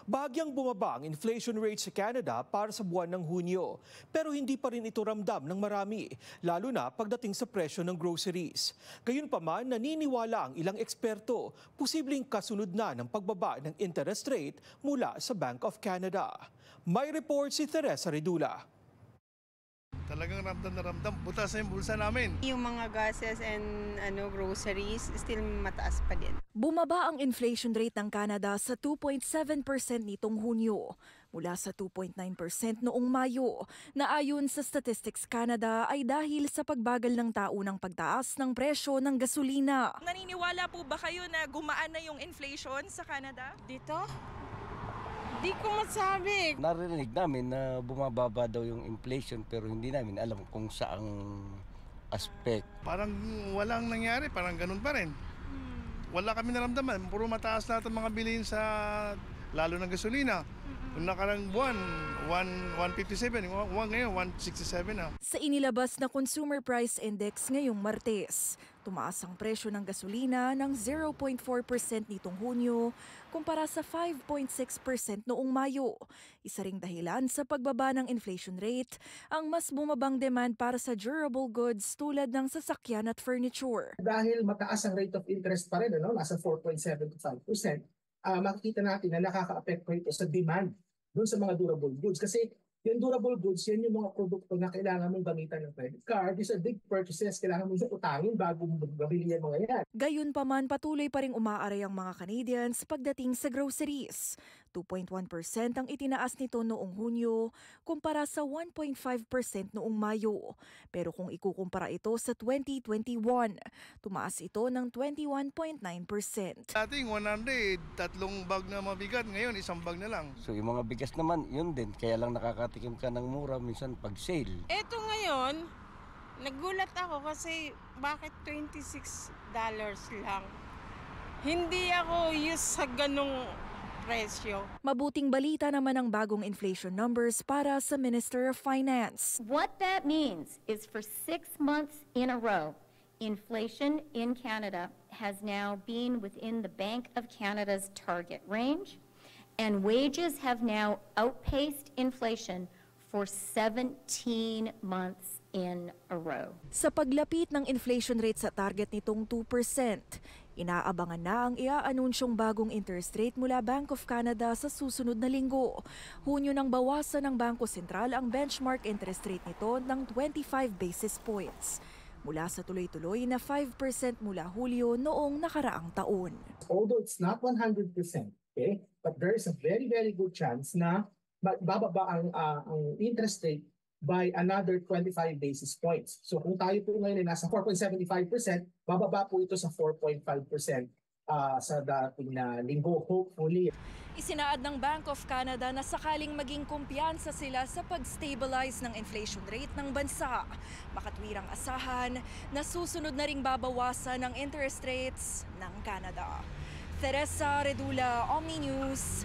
Bahagyang bumaba ang inflation rate sa Canada para sa buwan ng Hunyo. Pero hindi pa rin ito ramdam ng marami, lalo na pagdating sa presyo ng groceries. Gayunpaman, naniniwala ang ilang eksperto, posibleng kasunod na ng pagbaba ng interest rate mula sa Bank of Canada. May report si Teresa Redula. Talagang ramdam na ramdam. Butas na yung bulsa namin. Yung mga gases and groceries, still mataas pa din. Bumaba ang inflation rate ng Canada sa 2.7% nitong Hunyo, mula sa 2.9% noong Mayo, na ayon sa Statistics Canada ay dahil sa pagbagal ng taunang pagtaas ng presyo ng gasolina. Naniniwala po ba kayo na gumaan na yung inflation sa Canada? Dito? Di ko masabi. Narinig namin na bumababa daw yung inflation pero hindi namin alam kung saang aspect. Parang walang nangyari, parang ganun pa rin. Wala kami naramdaman. Puro mataas lahat ang mga bilihin sa lalo ng gasolina. Kung nakarang buwan, 157, ngayon 167 na. Sa inilabas na Consumer Price Index ngayong Martes, tumaas ang presyo ng gasolina ng 0.4% nitong Hunyo kumpara sa 5.6% noong Mayo. Isa ring dahilan sa pagbaba ng inflation rate ang mas bumabang demand para sa durable goods tulad ng sasakyan at furniture. Dahil mataas ang rate of interest pa rin, nasa 4.7 to 5%, makikita natin na nakaka-apekto ito sa demand doon sa mga durable goods. Kasi yung durable goods, yan yung mga produkto na kailangan mong gamitan ng credit card. These are big purchases. Kailangan mong utangin bago mo gabili yung mga yan. Gayunpaman, patuloy pa ring umaaray ang mga Canadians pagdating sa groceries. 2.1% ang itinaas nito noong Hunyo kumpara sa 1.5% noong Mayo. Pero kung ikukumpara ito sa 2021, tumaas ito ng 21.9%. Dating 100, tatlong bag na mabigat. Ngayon, isang bag na lang. So yung mga bigas naman, yun din. Kaya lang nakakatikim ka ng mura minsan pag sale. Eto ngayon, nagulat ako kasi bakit $26 lang? Hindi ako used sa ganong presyo. Mabuting balita naman ang bagong inflation numbers para sa Minister of Finance. What that means is for 6 months in a row, inflation in Canada has now been within the Bank of Canada's target range, and wages have now outpaced inflation for 17 months in a row. Sa paglapit ng inflation rate sa target nitong 2%, inaabangan na ang iaanunsyong bagong interest rate mula Bank of Canada sa susunod na linggo. Hunyo nang bawasan ng Bangko Sentral ang benchmark interest rate nito ng 25 basis points, mula sa tuloy-tuloy na 5% mula Hulyo noong nakaraang taon. Although it's not 100%, okay, but there is a very, very good chance na bababa ang interest rate by another 25 basis points. So kung tayo po ngayon ay nasa 4.75%, bababa po ito sa 4.5% sa dating na linggo, hopefully. Isinaad ng Bank of Canada na sakaling maging kumpiyansa sila sa pag-stabilize ng inflation rate ng bansa, makatwirang asahan na susunod na ring babawasan ng interest rates ng Canada. Teresa Redula, Omni News.